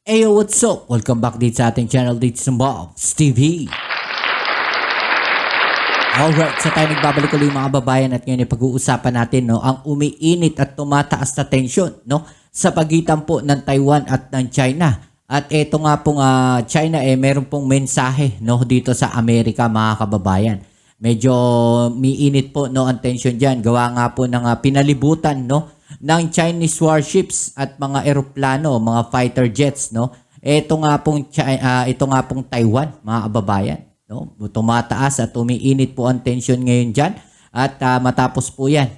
Ayo, what's up? Welcome back dito sa ating channel dito sa Bob's TV. Alright, so tayo nagbabalik ulit mga babayan at ngayon ay pag-uusapan natin ang umiinit at tumataas na tensyon sa pagitan po ng Taiwan at ng China. At ito nga pong China meron pong mensahe dito sa Amerika mga kababayan. Medyo miinit po ang tension dyan. Gawa nga po ng pinalibutan ng Chinese warships at mga eroplano, mga fighter jets. Ito nga pong Taiwan mga kababayan. Tumataas at umiinit po ang tension ngayon dyan. At matapos po yan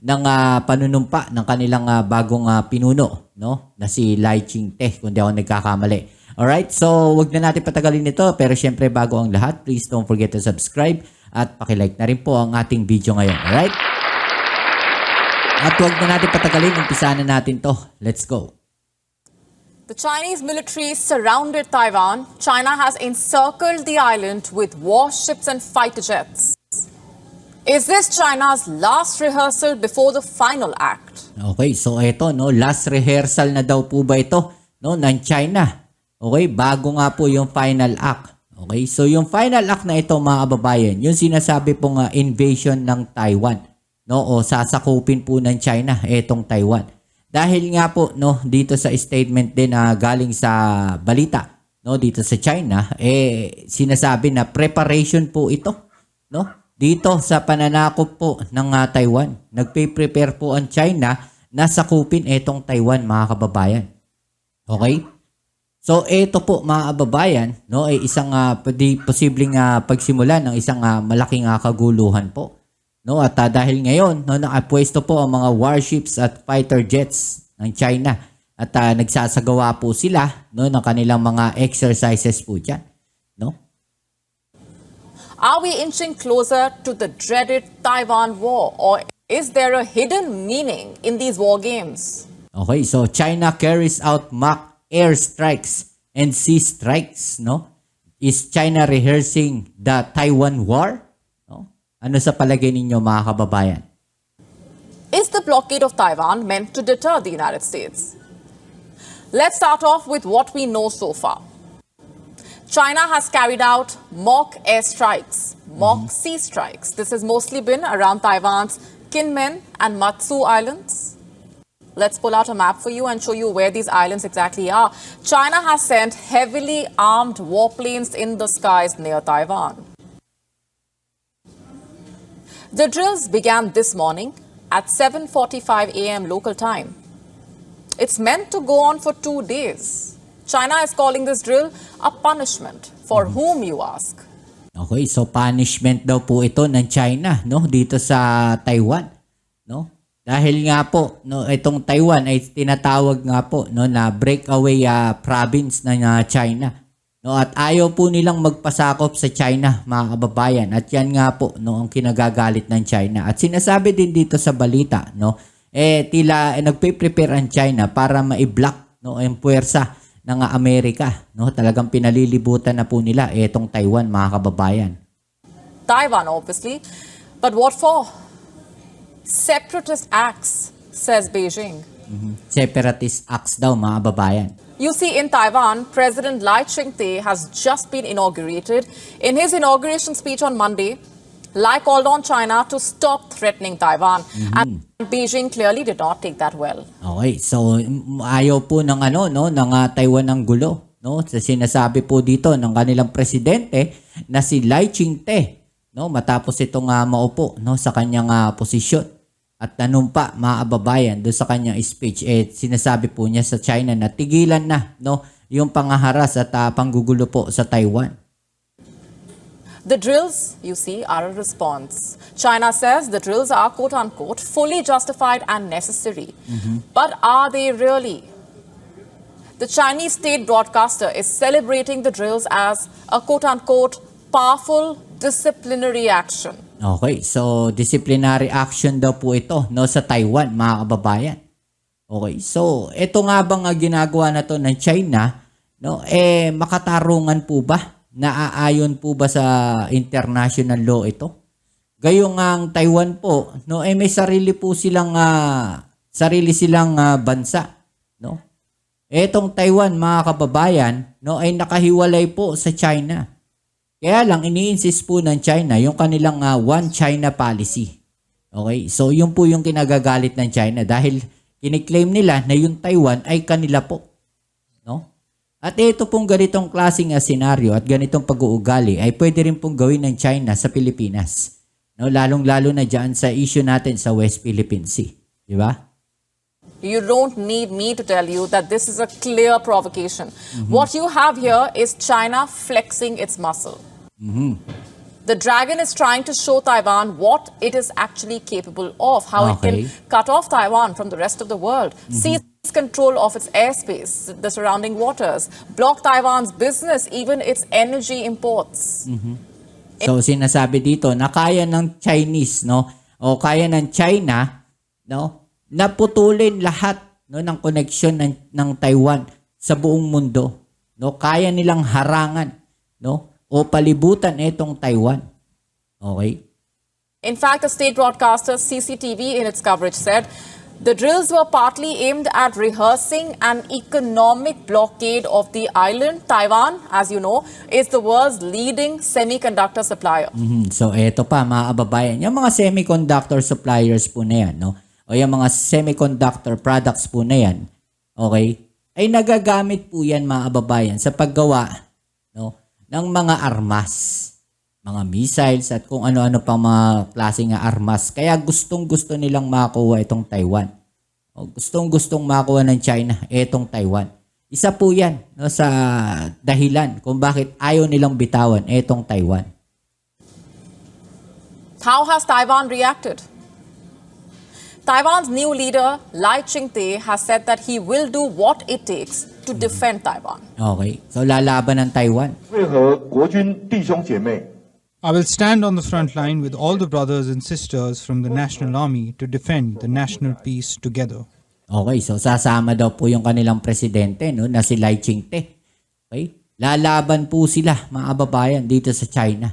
ng panunumpa ng kanilang bagong pinuno na si Lai Ching-te, kung di ako nagkakamali. Alright, so wag na natin patagalin ito. Pero syempre bago ang lahat, please don't forget to subscribe at pakilike na rin po ang ating video ngayon. Alright? At wag na natin patagalin, umpisahan na natin to. Let's go. The Chinese military surrounded Taiwan. China has encircled the island with warships and fighter jets. Is this China's last rehearsal before the final act? Okay, so ito, last rehearsal na daw po ba ito ng China? Okay, bago nga po yung final act. Okay, so yung final act na ito mga kababayan, yung sinasabi pong invasion ng Taiwan, o sasakupin po ng China itong Taiwan. Dahil nga po dito sa statement din galing sa balita dito sa China, sinasabi na preparation po ito dito sa pananakop po ng Taiwan. Nagpe-prepare po ang China na sakupin itong Taiwan mga kababayan. Okay? So ito po mga kababayan ay isang posibleng pagsimula ng isang malaking kaguluhan po. At dahil ngayon nakapwesto po ang mga warships at fighter jets ng China at nagsasagawa po sila ng kanilang mga exercises po dyan. Are we inching closer to the dreaded Taiwan War, or is there a hidden meaning in these war games? Okay, so China carries out mock air strikes and sea strikes. Is China rehearsing the Taiwan War? Ano sa palagay ninyo mga kababayan? Is the blockade of Taiwan meant to deter the United States? Let's start off with what we know so far. China has carried out mock air strikes, mock sea strikes. This has mostly been around Taiwan's Kinmen and Matsu Islands. Let's pull out a map for you and show you where these islands exactly are. China has sent heavily armed warplanes in the skies near Taiwan. The drills began this morning at 7:45 a.m. local time. It's meant to go on for 2 days. China is calling this drill a punishment. For whom, you ask? Okay, so punishment daw po ito ng China dito sa Taiwan. Dahil nga po itong Taiwan ay tinatawag nga po na breakaway province ng China. At ayaw po nilang magpasakop sa China mga kababayan. At yan nga po ang kinagagalit ng China. At sinasabi din dito sa balita tila nagpe-prepare ang China para ma-block ang puwersa ng Amerika. Talagang pinalilibutan na po nila itong Taiwan mga kababayan. Taiwan obviously. But what for? Separatist acts, says Beijing. Separatist acts daw mga kababayan. You see, in Taiwan, President Lai Ching-te has just been inaugurated. In his inauguration speech on Monday, Lai called on China to stop threatening Taiwan. And Beijing clearly did not take that well. Okay, so ayaw po ng ng Taiwan ng gulo. Sa sinasabi po dito ng kanilang presidente na si Lai Ching-te matapos itong maupo sa kanyang posisyon. At nanumpa mga kababayan doon sa kanyang speech, sinasabi po niya sa China na tigilan na yung pangaharas at panggugulo po sa Taiwan. The drills, you see, are a response. China says the drills are quote-unquote fully justified and necessary. But are they really? The Chinese state broadcaster is celebrating the drills as a quote-unquote powerful disciplinary action. Okay, so disciplinary action daw po ito sa Taiwan mga kababayan. Okay, so ito nga bang ginagawa na to ng China makatarungan po ba? Naaayon po ba sa international law ito? Gayong ang Taiwan po may sarili silang bansa, etong Taiwan mga kababayan, no, ay nakahiwalay po sa China. Kaya lang ini-insist po ng China yung kanilang one China policy. Okay? So yun po yung kinagagalit ng China dahil kiniklaim nila na yung Taiwan ay kanila po. No? At ito pong ganitong klaseng senaryo at ganitong pag-uugali ay pwede rin pong gawin ng China sa Pilipinas. No, lalong-lalo na diyan sa issue natin sa West Philippine Sea, di ba? You don't need me to tell you that this is a clear provocation. What you have here is China flexing its muscle. The dragon is trying to show Taiwan what it is actually capable of, how it can cut off Taiwan from the rest of the world, seize control of its airspace, the surrounding waters, block Taiwan's business, even its energy imports. So sinasabi dito na kaya ng Chinese, no, o kaya ng China, no, naputulin lahat, no, ng connection ng Taiwan sa buong mundo. No, kaya nilang harangan, no, o palibutan itong Taiwan. Okay? In fact, the state broadcaster CCTV in its coverage said the drills were partly aimed at rehearsing an economic blockade of the island. Taiwan, as you know, is the world's leading semiconductor supplier. So eto pa mga kababayan, yung mga semiconductor suppliers po na yan, no? O yung mga semiconductor products po na yan, okay, ay nagagamit po yan mga kababayan sa paggawa, no, ng mga armas, mga missiles at kung ano-ano pang mga klaseng armas. Kaya gustong-gusto nilang makuha itong Taiwan. O gustong-gustong makuha ng China itong Taiwan. Isa po yan, no, sa dahilan kung bakit ayaw nilang bitawan itong Taiwan. How has Taiwan reacted? Taiwan's new leader, Lai Ching-te, has said that he will do what it takes to defend Taiwan. Okay, so lalaban ng Taiwan. 为何国军弟兄姐妹 I will stand on the front line with all the brothers and sisters from the National Army to defend the national peace together. Okay, so sasama daw po yung kanilang presidente, no, na si Lai Ching-te. Okay? Lalaban po sila, mga kababayan, dito sa China.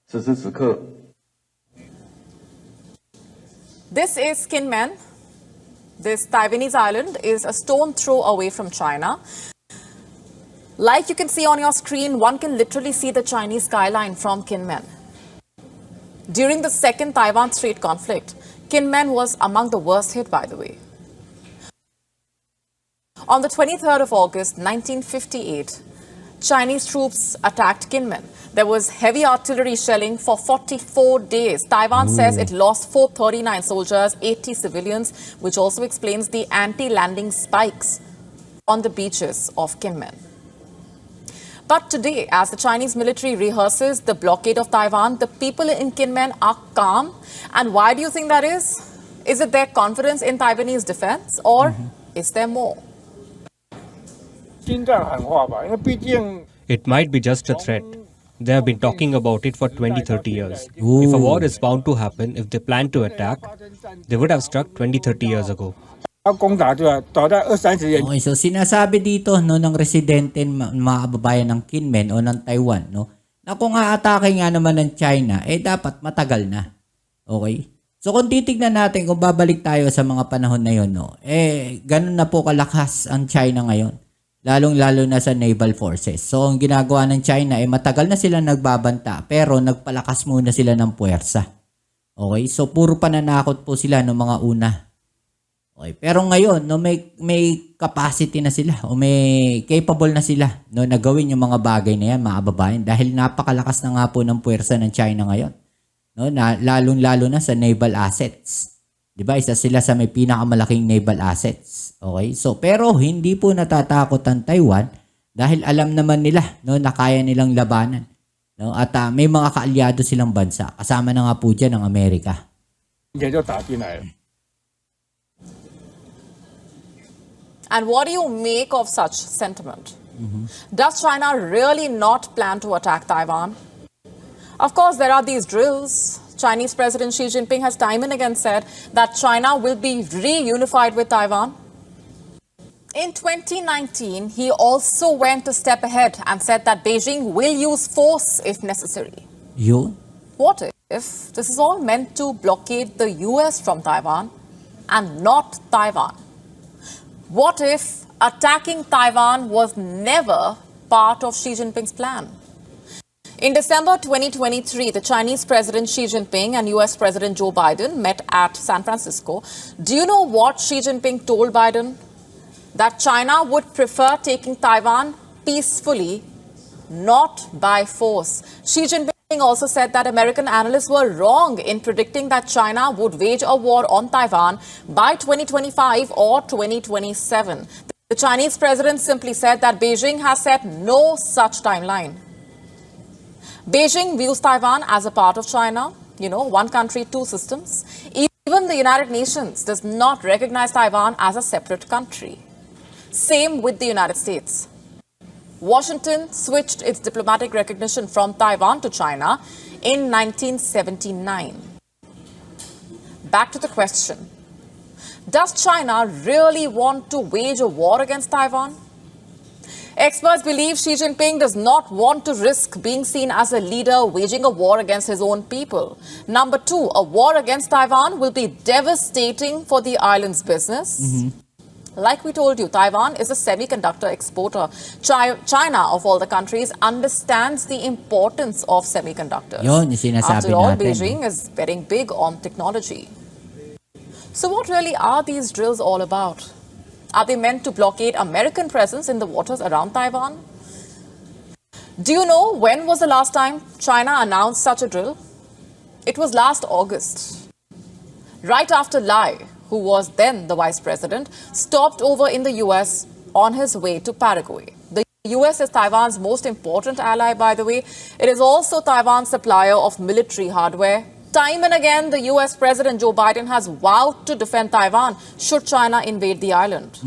此时此刻， This is Kinmen. This Taiwanese island is a stone throw away from China. Like you can see on your screen, one can literally see the Chinese skyline from Kinmen. During the second Taiwan Strait conflict, Kinmen was among the worst hit, by the way. On the 23rd of August 1958, Chinese troops attacked Kinmen. There was heavy artillery shelling for 44 days. Taiwan says it lost 439 soldiers, 80 civilians, which also explains the anti-landing spikes on the beaches of Kinmen. But today, as the Chinese military rehearses the blockade of Taiwan, the people in Kinmen are calm. And why do you think that is? Is it their confidence in Taiwanese defense, or is there more? 心战喊话吧，因为毕竟 It might be just a threat. They have been talking about it for 20-30 years. Ooh. If a war is bound to happen, if they plan to attack, they would have struck 20-30 years ago. 要攻打对吧？早在20-30年 Okay, so sinasabi dito, no, ng residente mga kababayan ng Kinmen o ng Taiwan, no, na kung aatake nga naman ng China, eh dapat matagal na. Okay? So kung titignan natin, kung babalik tayo sa mga panahon na yun, no, eh ganun na po kalakas ang China ngayon. Lalong-lalo na sa naval forces. So ang ginagawa ng China, eh matagal na sila nagbabanta, pero nagpalakas muna sila ng puwersa. Okay? So puro pananakot po sila ng mga una. Okay, pero ngayon, no, may capacity na sila o may capable na sila, no, na gawin yung mga bagay na yan, mga kababayan, dahil napakalakas na nga po ng puwersa ng China ngayon. No, na lalong-lalo na sa naval assets. 'Di ba? Isa sila sa may pinakamalaking naval assets. Okay? So, pero hindi po natatakot ang Taiwan dahil alam naman nila, no, na kaya nilang labanan. No, at may mga kaalyado silang bansa. Kasama na nga po diyan ang Amerika. 年就打进来了。 And what do you make of such sentiment? Does China really not plan to attack Taiwan? Of course, there are these drills. Chinese President Xi Jinping has time and again said that China will be reunified with Taiwan. In 2019, he also went a step ahead and said that Beijing will use force if necessary. Yun. What if this is all meant to blockade the US from Taiwan and not Taiwan? What if attacking Taiwan was never part of Xi Jinping's plan. In December 2023, the Chinese President Xi Jinping and US President Joe Biden met at San Francisco. Do you know what Xi Jinping told Biden? That China would prefer taking Taiwan peacefully, not by force. Xi Jinping also said that American analysts were wrong in predicting that China would wage a war on Taiwan by 2025 or 2027. The Chinese president simply said that Beijing has set no such timeline. Beijing views Taiwan as a part of China, one country, two systems. Even the United Nations does not recognize Taiwan as a separate country. Same with the United States. Washington switched its diplomatic recognition from Taiwan to China in 1979. Back to the question. Does China really want to wage a war against Taiwan? Experts believe Xi Jinping does not want to risk being seen as a leader waging a war against his own people. Number two, a war against Taiwan will be devastating for the island's business. Like we told you, Taiwan is a semiconductor exporter. China, of all the countries, understands the importance of semiconductors. Yun, yung sinasabi After all, natin. Beijing is betting big on technology. So what really are these drills all about? Are they meant to blockade American presence in the waters around Taiwan? Do you know when was the last time China announced such a drill? It was last August. Right after Lai, who was then the vice president, stopped over in the US on his way to Paraguay. The US is Taiwan's most important ally, by the way. It is also Taiwan's supplier of military hardware. Time and again, the US President Joe Biden has vowed to defend Taiwan should China invade the island.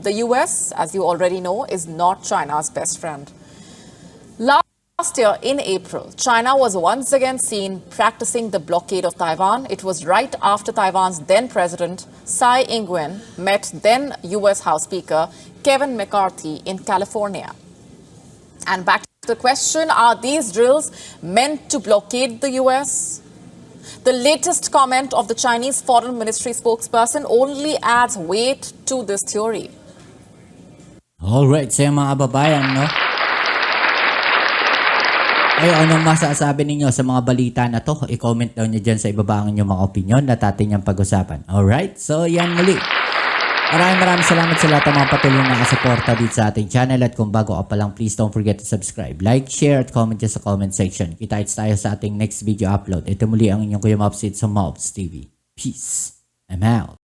The US, as you already know, is not China's best friend. Last year, in April, China was once again seen practicing the blockade of Taiwan. It was right after Taiwan's then President, Tsai Ing-wen, met then US House Speaker Kevin McCarthy in California. And back to the question, are these drills meant to blockade the US? The latest comment of the Chinese Foreign Ministry spokesperson only adds weight to this theory. Alright, so yung mga kababayan, no? Ay, anong masasabi ninyo sa mga balita na to? I-comment daw nyo dyan sa ibaba ang inyong mga opinion na atin niyang pag-usapan. Alright, so yan muli. Maraming salamat sa lahat ng mga patuloy na nakasuporta dito sa ating channel. At kung bago ka pa lang, please don't forget to subscribe, like, share, at comment dyan sa comment section. Kita-kits tayo sa ating next video upload. Ito muli ang inyong Kuya Mobs sa Mobs TV. Peace. I'm out.